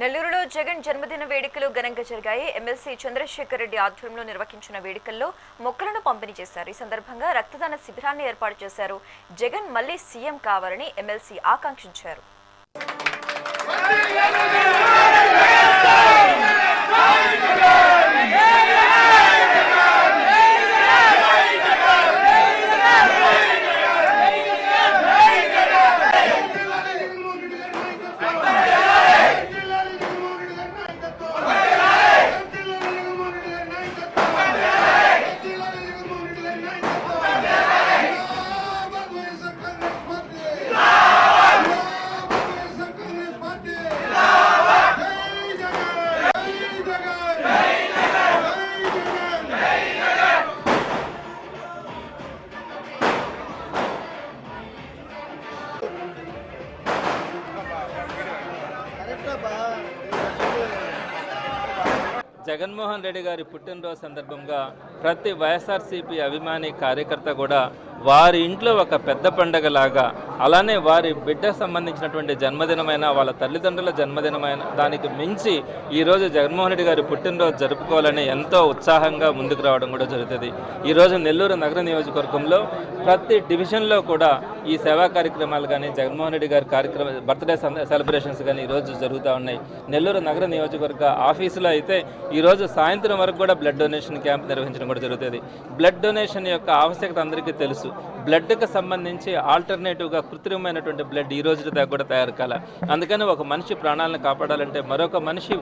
నెల్లూరులో జగన్ జన్మదిన వేడుకలు ఘనంగా జరిగాయి. ఎమ్మెల్సీ చంద్రశేఖర్ రెడ్డి ఆధ్వర్యంలో నిర్వహించిన వేడుకల్లో మొక్కలను పంపిణీ చేశారు. ఈ సందర్భంగా రక్తదాన శిబిరాన్ని ఏర్పాటు చేశారు. జగన్ మళ్లీ సీఎం కావాలని ఎమ్మెల్సీ ఆకాంక్షించారు. జగన్మోహన్ రెడ్డి గారి పుట్టినరోజు సందర్భంగా ప్రతి వైఎస్ఆర్సీపీ అభిమాని కార్యకర్త కూడా వారి ఇంట్లో ఒక పెద్ద పండగలాగా, అలానే వారి బిడ్డకు సంబంధించినటువంటి జన్మదినమైన, వాళ్ళ తల్లిదండ్రుల జన్మదినమైన దానికి మించి ఈరోజు జగన్మోహన్ రెడ్డి గారి పుట్టినరోజు జరుపుకోవాలని ఎంతో ఉత్సాహంగా ముందుకు రావడం కూడా జరుగుతుంది. ఈరోజు నెల్లూరు నగర నియోజకవర్గంలో ప్రతి డివిజన్లో కూడా ఈ సేవా కార్యక్రమాలు కానీ, జగన్మోహన్ రెడ్డి గారి బర్త్డే సెలబ్రేషన్స్ కానీ ఈరోజు జరుగుతూ ఉన్నాయి. నెల్లూరు నగర నియోజకవర్గ ఆఫీసులో అయితే ఈరోజు సాయంత్రం వరకు కూడా బ్లడ్ డొనేషన్ క్యాంప్ నిర్వహించడం కూడా జరుగుతుంది. బ్లడ్ డొనేషన్ యొక్క ఆవశ్యకత అందరికీ తెలుసు. బ్లడ్కి సంబంధించి ఆల్టర్నేటివ్గా కృత్రిమైనటువంటి బ్లడ్ ఈ రోజు దాకా కూడా తయారు కాల. అందుకని ఒక మనిషి ప్రాణాలను కాపాడాలంటే మరొక మనిషి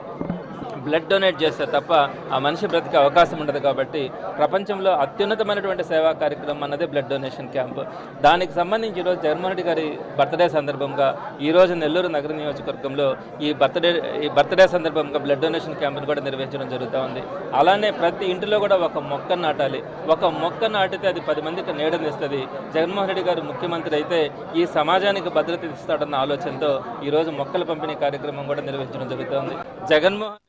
బ్లడ్ డొనేట్ చేస్తే తప్ప ఆ మనిషి బ్రతికే అవకాశం ఉండదు. కాబట్టి ప్రపంచంలో అత్యున్నతమైనటువంటి సేవా కార్యక్రమం అన్నది బ్లడ్ డొనేషన్ క్యాంప్. దానికి సంబంధించి ఈరోజు జగన్మోహన్ రెడ్డి గారి బర్త్డే సందర్భంగా ఈరోజు నెల్లూరు నగర నియోజకవర్గంలో ఈ బర్త్డే సందర్భంగా బ్లడ్ డొనేషన్ క్యాంప్ను కూడా నిర్వహించడం జరుగుతూ ఉంది. అలానే ప్రతి ఇంటిలో కూడా ఒక మొక్క నాటాలి. ఒక మొక్క నాటితే అది 10 మందికి నీడనిస్తుంది. జగన్మోహన్ రెడ్డి గారు ముఖ్యమంత్రి అయితే ఈ సమాజానికి భద్రత ఇస్తాడన్న ఆలోచనతో ఈరోజు మొక్కల పంపిణీ కార్యక్రమం కూడా నిర్వహించడం జరుగుతుంది. జగన్మోహన్